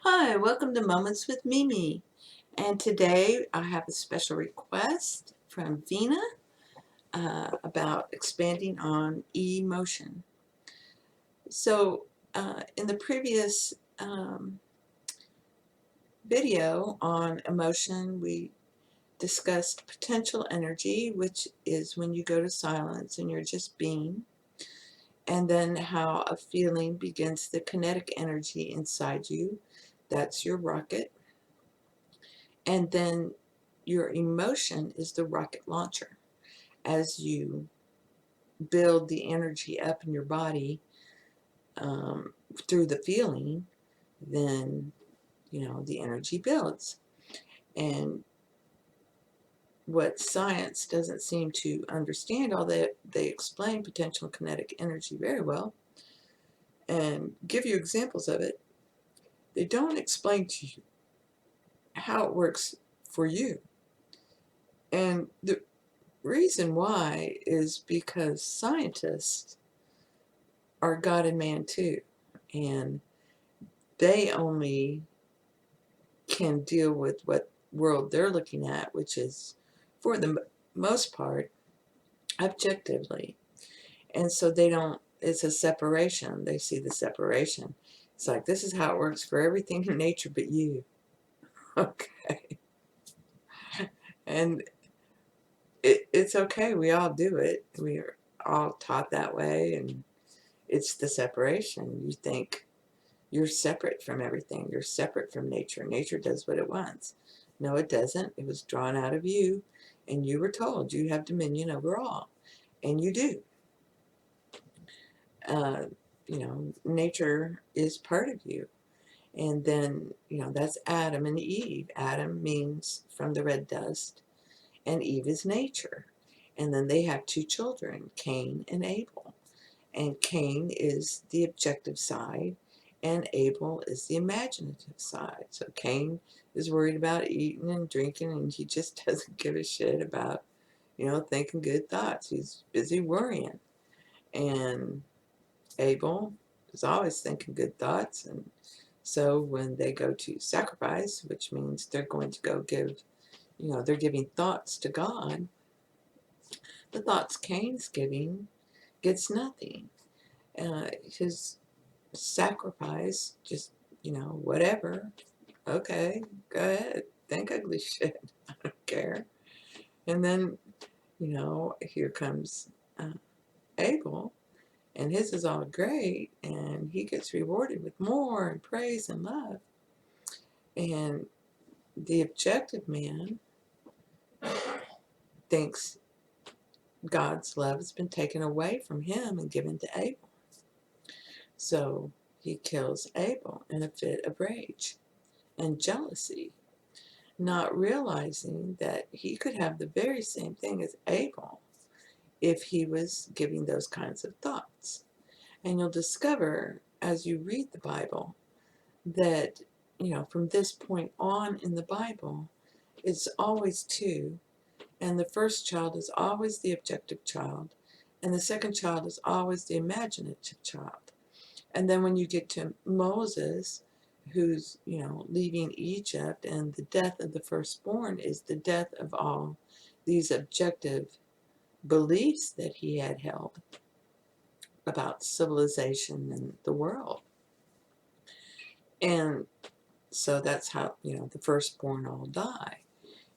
Hi, welcome to Moments with Mimi. And today I have a special request from Vina about expanding on emotion. So, in the previous video on emotion, we discussed potential energy, which is when you go to silence and you're just being, and then how a feeling begins the kinetic energy inside you. That's your rocket. And then your emotion is the rocket launcher. As you build the energy up in your body through the feeling, then, the energy builds. And what science doesn't seem to understand, although they explain potential kinetic energy very well and give you examples of it, they don't explain to you how it works for you. And the reason why is because scientists are God and man too, and they only can deal with what world they're looking at, which is, for the most part, objectively. And so they don't, it's a separation. They see the separation. It's like, this is how it works for everything in nature but you. Okay. And it's okay. We all do it. We are all taught that way. And it's the separation. You think you're separate from everything. You're separate from nature. Nature does what it wants. No, it doesn't. It was drawn out of you. And you were told you have dominion over all. And you do. Nature is part of you. And then, that's Adam and Eve. Adam means from the red dust, and Eve is nature. And then they have two children, Cain and Abel. And Cain is the objective side, and Abel is the imaginative side. So Cain is worried about eating and drinking, and he just doesn't give a shit about, thinking good thoughts. He's busy worrying. And Abel is always thinking good thoughts. And so when they go to sacrifice, which means they're going to go give, they're giving thoughts to God, the thoughts Cain's giving gets nothing. His sacrifice, just, whatever. Okay, go ahead. Think ugly shit. I don't care. And then, here comes Abel, and his is all great, and he gets rewarded with more and praise and love. And the objective man thinks God's love has been taken away from him and given to Abel. So he kills Abel in a fit of rage and jealousy, not realizing that he could have the very same thing as Abel if he was giving those kinds of thoughts. And you'll discover as you read the Bible that, from this point on in the Bible, it's always two. And the first child is always the objective child, and the second child is always the imaginative child. And then when you get to Moses, who's, leaving Egypt, and the death of the firstborn is the death of all these objective beliefs that he had held about civilization and the world. And so that's how, the firstborn all die.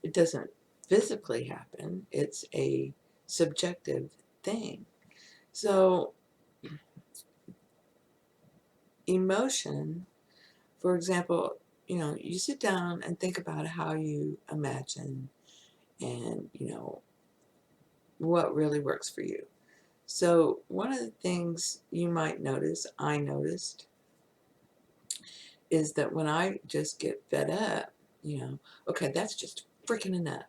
It doesn't physically happen. It's a subjective thing. So emotion, for example, you sit down and think about how you imagine and, what really works for you. So one of the things you might notice, I noticed, is that when I just get fed up, okay, that's just freaking enough.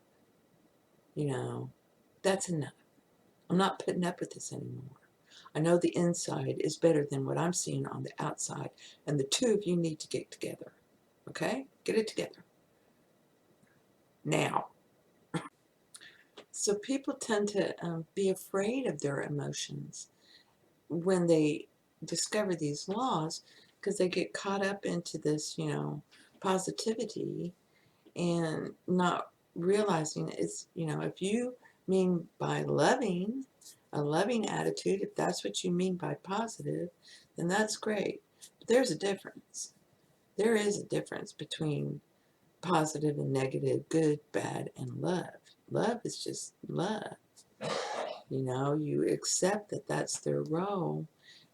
That's enough. I'm not putting up with this anymore. I know the inside is better than what I'm seeing on the outside. And the two of you need to get together. Okay? Get it together. Now. So people tend to be afraid of their emotions when they discover these laws because they get caught up into this, positivity and not realizing it's, if you mean by loving, a loving attitude, if that's what you mean by positive, then that's great. But there's a difference. There is a difference between positive and negative, good, bad, and love. Love is just love. You accept that that's their role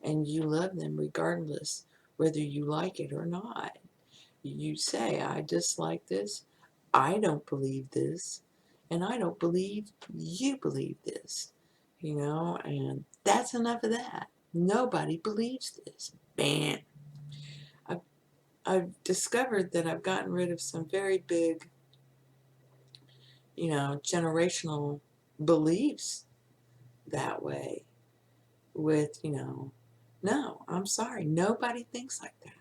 and you love them regardless whether you like it or not. You say, I dislike this, I don't believe this, and I don't believe you believe this, and that's enough of that. Nobody believes this. Bam. I've, I've discovered that I've gotten rid of some very big, generational beliefs that way with, no, I'm sorry, nobody thinks like that.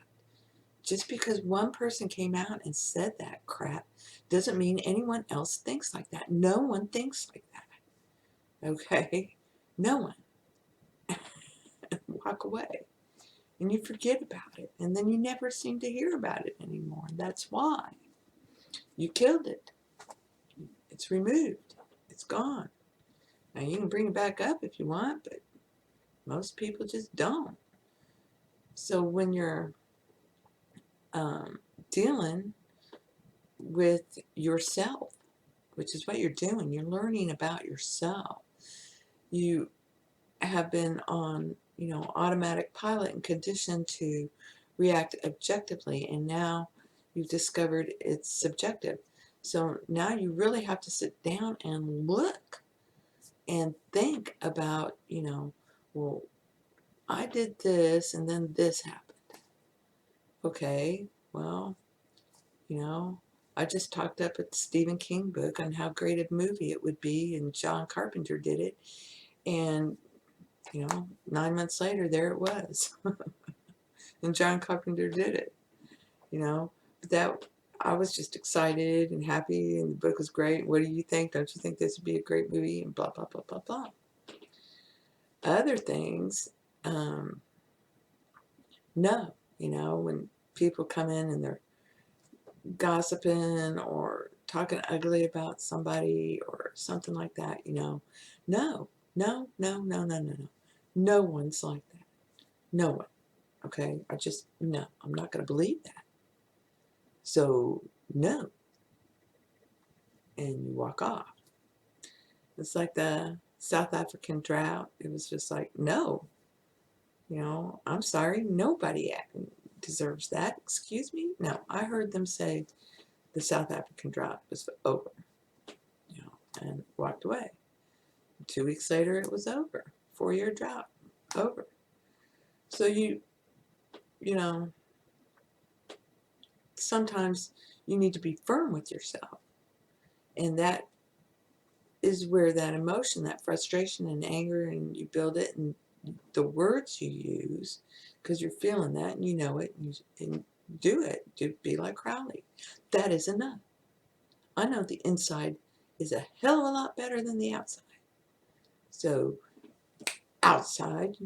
Just because one person came out and said that crap doesn't mean anyone else thinks like that. No one thinks like that. Okay? No one. Walk away. And you forget about it. And then you never seem to hear about it anymore. That's why. You killed it. It's removed. It's gone. Now you can bring it back up if you want, but most people just don't. So when you're dealing with yourself, which is what you're doing, you're learning about yourself. You have been on, automatic pilot and conditioned to react objectively, and now you've discovered it's subjective. So now you really have to sit down and look and think about, well, I did this and then this happened. Okay, well, I just talked up at the Stephen King book on how great a movie it would be, and John Carpenter did it. And, 9 months later, there it was. And John Carpenter did it, But that, I was just excited and happy, and the book was great. What do you think? Don't you think this would be a great movie? And blah, blah, blah, blah, blah. Other things, um, no, when people come in and they're gossiping or talking ugly about somebody or something like that, no, no, no, no, no, no, no. No one's like that. No one. Okay? No, I'm not going to believe that. So, no. And you walk off. It's like the South African drought. It was just like, no, I'm sorry. Nobody deserves that. Excuse me? No, I heard them say the South African drought was over, and walked away. 2 weeks later, it was over. 4-year drought, over. So you know, sometimes you need to be firm with yourself. And that is where that emotion, that frustration and anger, and you build it and the words you use, because you're feeling that and you know it, and do it. Be like Crowley. That is enough. I know the inside is a hell of a lot better than the outside. So outside,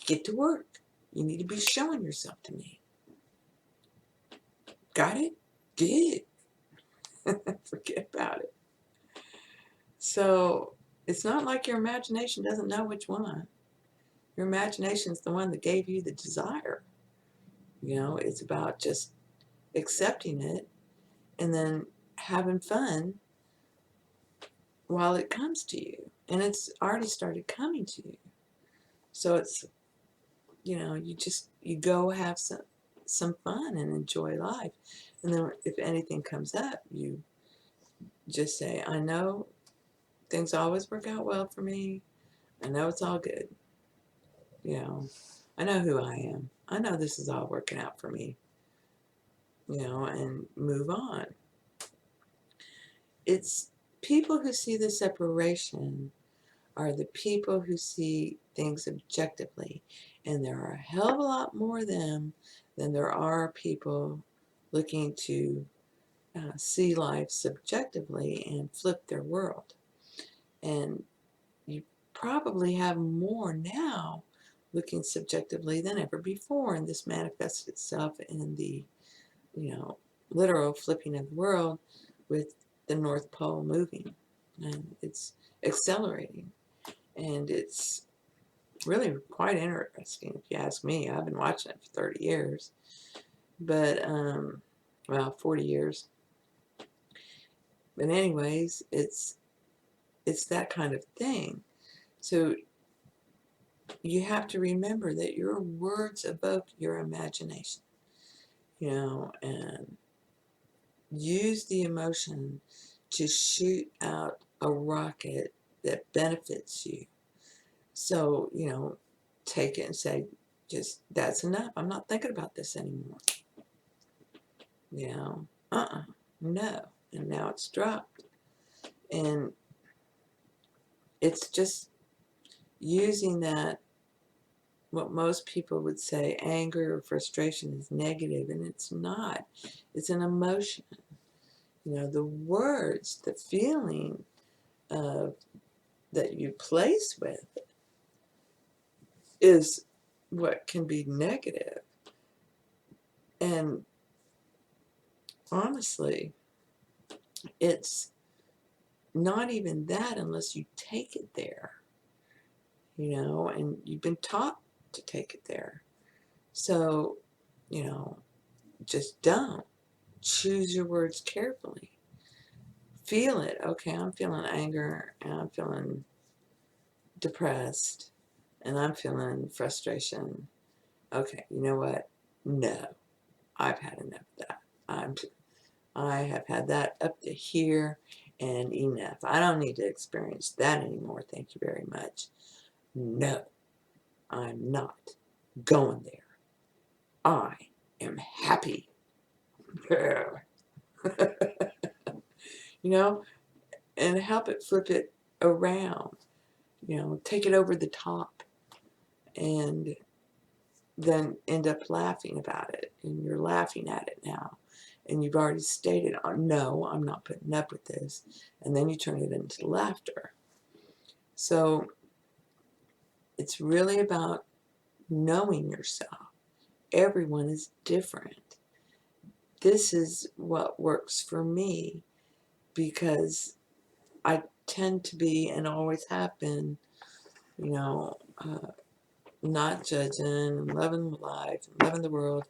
get to work. You need to be showing yourself to me. Got it? Good. Forget about it. So it's not like your imagination doesn't know which one. Your imagination is the one that gave you the desire. It's about just accepting it and then having fun while it comes to you. And it's already started coming to you. So it's, you go have some fun and enjoy life. And then if anything comes up, you just say, I know things always work out well for me. I know it's all good. I know who I am. I know this is all working out for me, and move on. It's people who see the separation are the people who see things objectively. And there are a hell of a lot more of them than there are people looking to see life subjectively and flip their world. And you probably have more now looking subjectively than ever before. And this manifests itself in the, literal flipping of the world with the North Pole moving. And it's accelerating. And it's really quite interesting, if you ask me. I've been watching it for 30 years. But, 40 years. But anyways, it's that kind of thing. So you have to remember that your words evoke your imagination, and use the emotion to shoot out a rocket that benefits you. So, take it and say, just, that's enough. I'm not thinking about this anymore. No. And now it's dropped. And it's just using that, what most people would say anger or frustration is negative, and it's not. It's an emotion. The words, the feeling that you place with is what can be negative. And honestly, it's not even that unless you take it there, and you've been taught to take it there. So, just don't. Choose your words carefully. Feel it. Okay, I'm feeling anger, and I'm feeling depressed, and I'm feeling frustration. Okay, you know what? No, I've had enough of that. I have had that up to here and enough. I don't need to experience that anymore. Thank you very much. No, I'm not going there. I am happy. And help it flip it around, take it over the top, and then end up laughing about it. And you're laughing at it now. And you've already stated, oh, no, I'm not putting up with this. And then you turn it into laughter. So it's really about knowing yourself. Everyone is different. This is what works for me, because I tend to be, and always have been, not judging and loving life and loving the world.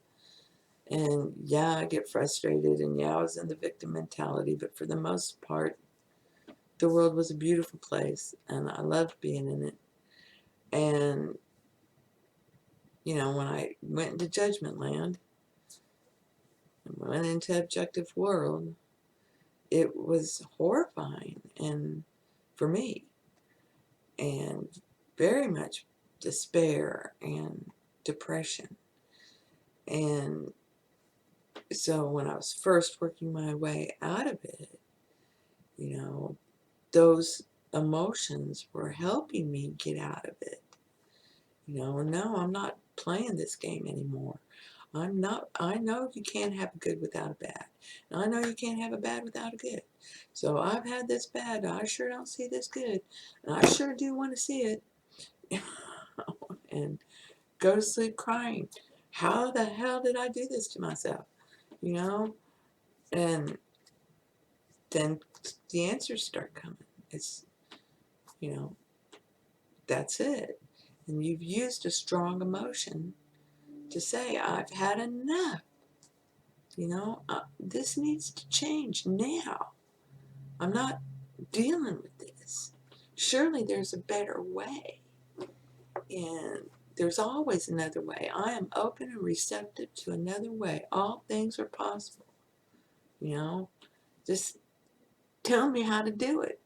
And yeah, I get frustrated, and yeah, I was in the victim mentality, but for the most part, the world was a beautiful place, and I loved being in it. And, when I went into judgment land and went into objective world, it was horrifying, and for me, and very much despair and depression. And so when I was first working my way out of it, those emotions were helping me get out of it. No, I'm not playing this game anymore. I know you can't have a good without a bad. And I know you can't have a bad without a good. So I've had this bad, I sure don't see this good. And I sure do want to see it. And go to sleep crying. How the hell did I do this to myself? And then the answers start coming. It's, you know, that's it. And you've used a strong emotion to say, I've had enough. This needs to change now. I'm not dealing with this. Surely there's a better way. And there's always another way. I am open and receptive to another way. All things are possible. Just tell me how to do it.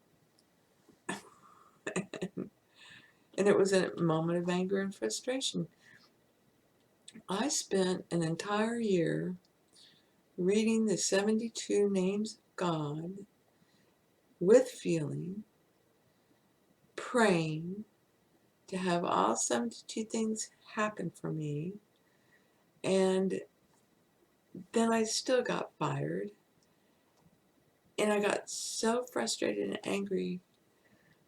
And it was a moment of anger and frustration. I spent an entire year reading the 72 names of God with feeling, praying to have all 72 things happen for me, and then I still got fired, and I got so frustrated and angry.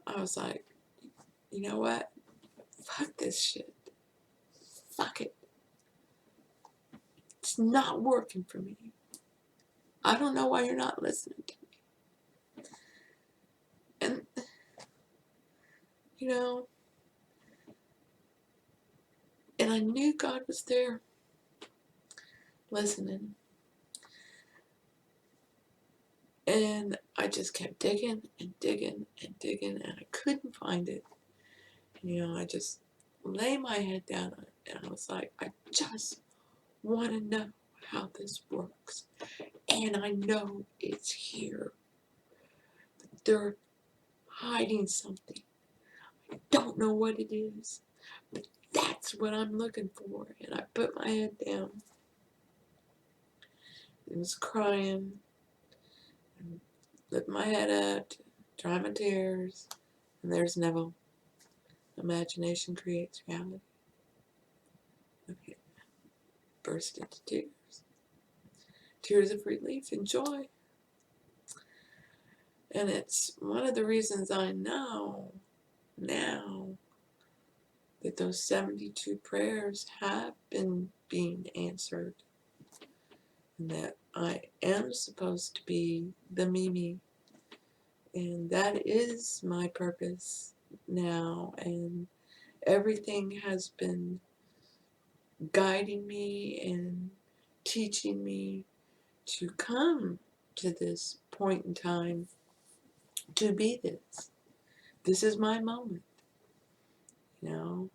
I was like, you know what? Fuck this shit. Fuck it. It's not working for me. I don't know why you're not listening to me. And, you know, and I knew God was there listening. And I just kept digging and digging and digging, and I couldn't find it. You know, I just lay my head down, and I was like, I just want to know how this works. And I know it's here. They're hiding something. I don't know what it is, but that's what I'm looking for. And I put my head down and was crying and lift my head up to dry my tears. And there's Neville. Imagination creates reality. Okay. Burst into tears. Tears of relief and joy. And it's one of the reasons I know now that those 72 prayers have been being answered. And that I am supposed to be the Mimi. And that is my purpose now. And everything has been guiding me and teaching me to come to this point in time to be this. This is my moment, you know,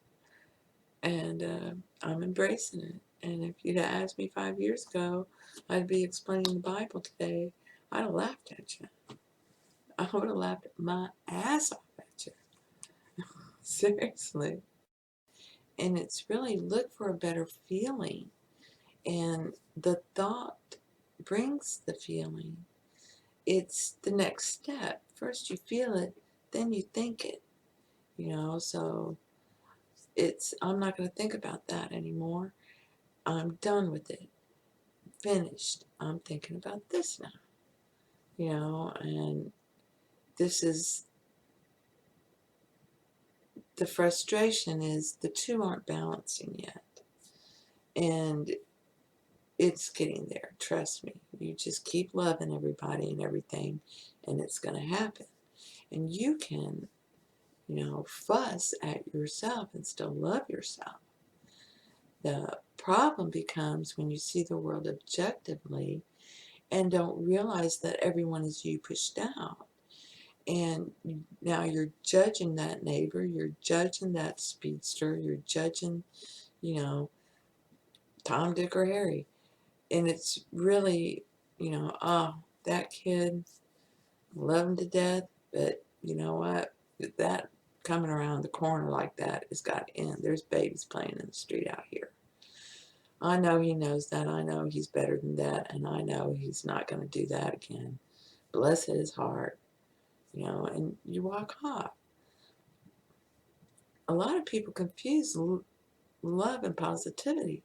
and I'm embracing it. And if you'd have asked me 5 years ago, I'd be explaining the Bible today, I'd have laughed at you. I would have laughed my ass off at you. Seriously. And it's really look for a better feeling. And the thought brings the feeling. It's the next step. First you feel it, then you think it. You know, so I'm not going to think about that anymore. I'm done with it. Finished. I'm thinking about this now. You know, and this is the frustration is the two aren't balancing yet. And it's getting there. Trust me. You just keep loving everybody and everything, and it's going to happen. And you can, you know, fuss at yourself and still love yourself. The problem becomes when you see the world objectively and don't realize that everyone is you pushed out. And now you're judging that neighbor, you're judging that speedster, you're judging, you know, Tom, Dick, or Harry. And it's really, you know, oh, that kid, love him to death, but you know what? That coming around the corner like that has got to end. There's babies playing in the street out here. I know he knows that. I know he's better than that. And I know he's not going to do that again. Bless his heart. You know, and you walk off. A lot of people confuse love and positivity.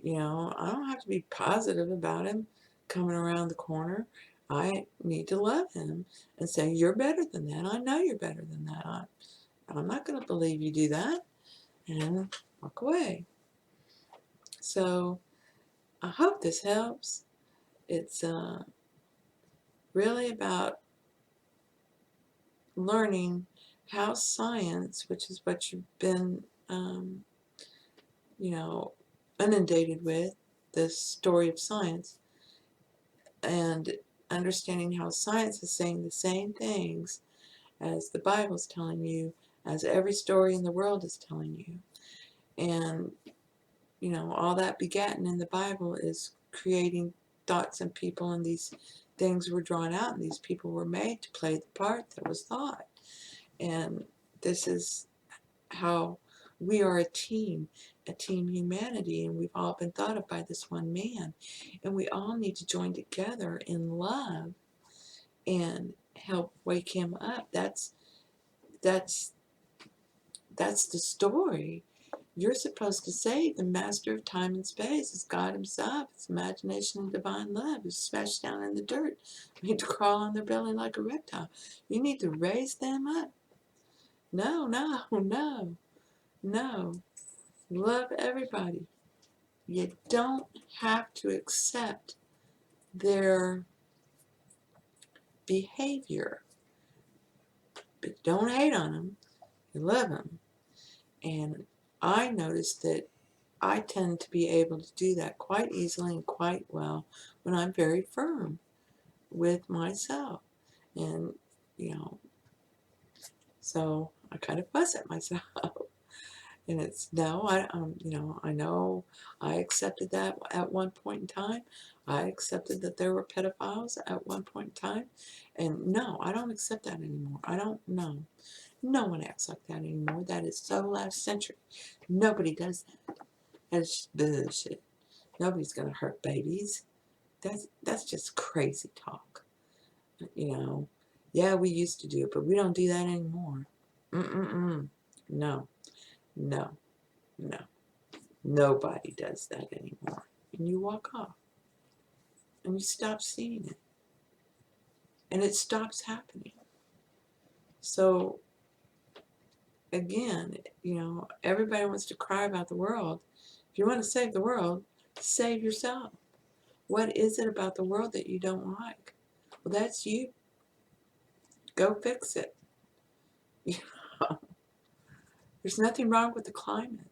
You know, I don't have to be positive about him coming around the corner. I need to love him and say, you're better than that. I know you're better than that. I'm not going to believe you do that. And walk away. So I hope this helps. It's really about learning how science, which is what you've been, you know, inundated with, the story of science, and understanding how science is saying the same things as the Bible's telling you, as every story in the world is telling you. And, you know, all that begotten in the Bible is creating thoughts in people, and these things were drawn out, and these people were made to play the part that was thought. And this is how we are a team humanity, and we've all been thought of by this one man. And we all need to join together in love and help wake him up. That's That's the story. You're supposed to say the master of time and space is God himself. It's imagination and divine love who's smashed down in the dirt, made to crawl on their belly like a reptile. You need to raise them up. No, no, no, no. Love everybody. You don't have to accept their behavior, but don't hate on them. You love them. And I noticed that I tend to be able to do that quite easily and quite well when I'm very firm with myself. And, you know, so I kind of fuss at myself. And it's, no, I know I accepted that at one point in time. I accepted that there were pedophiles at one point in time. And no, I don't accept that anymore. I don't know. No one acts like that anymore. That is so last century. Nobody does that. That's bullshit. Nobody's gonna hurt babies. That's just crazy talk. You know. Yeah, we used to do it, but we don't do that anymore. Mm-mm-mm. No, no, no. Nobody does that anymore. And you walk off. And you stop seeing it. And it stops happening. So again, everybody wants to cry about the world. If you want to save the world, save yourself. What is it about the world that you don't like? Well, that's you. Go fix it. There's nothing wrong with the climate.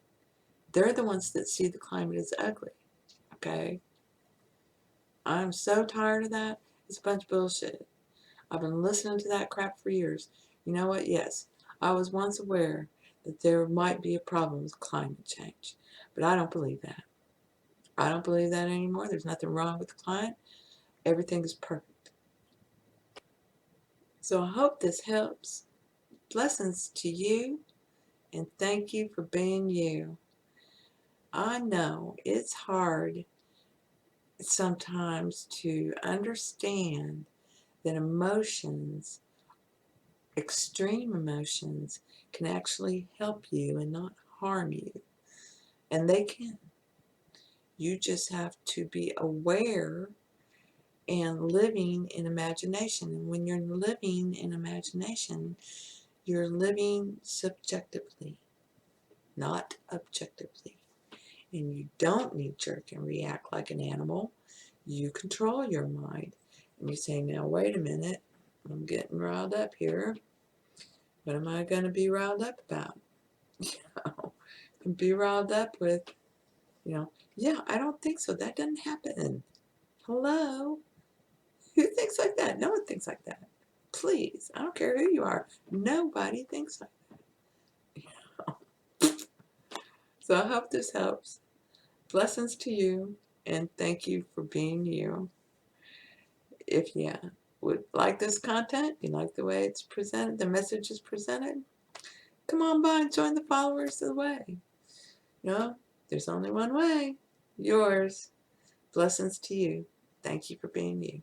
They're the ones that see the climate as ugly. Okay? I'm so tired of that. It's a bunch of bullshit. I've been listening to that crap for years. You know what? Yes, I was once aware that there might be a problem with climate change. But I don't believe that. I don't believe that anymore. There's nothing wrong with the climate. Everything is perfect. So I hope this helps. Blessings to you, and thank you for being you. I know it's hard sometimes to understand that emotions, extreme emotions, can actually help you and not harm you. And they can. You just have to be aware and living in imagination. And when you're living in imagination, you're living subjectively, not objectively. And you don't knee jerk and react like an animal. You control your mind. And you say, now wait a minute, I'm getting riled up here. What am I going to be riled up about? Be riled up with, yeah, I don't think so. That doesn't happen. Hello? Who thinks like that? No one thinks like that. Please, I don't care who you are. Nobody thinks like that. So I hope this helps. Blessings to you, and thank you for being you. If you would like this content, you like the way it's presented, the message is presented, come on by and join the followers of the way. There's only one way, yours. Blessings to you. Thank you for being you.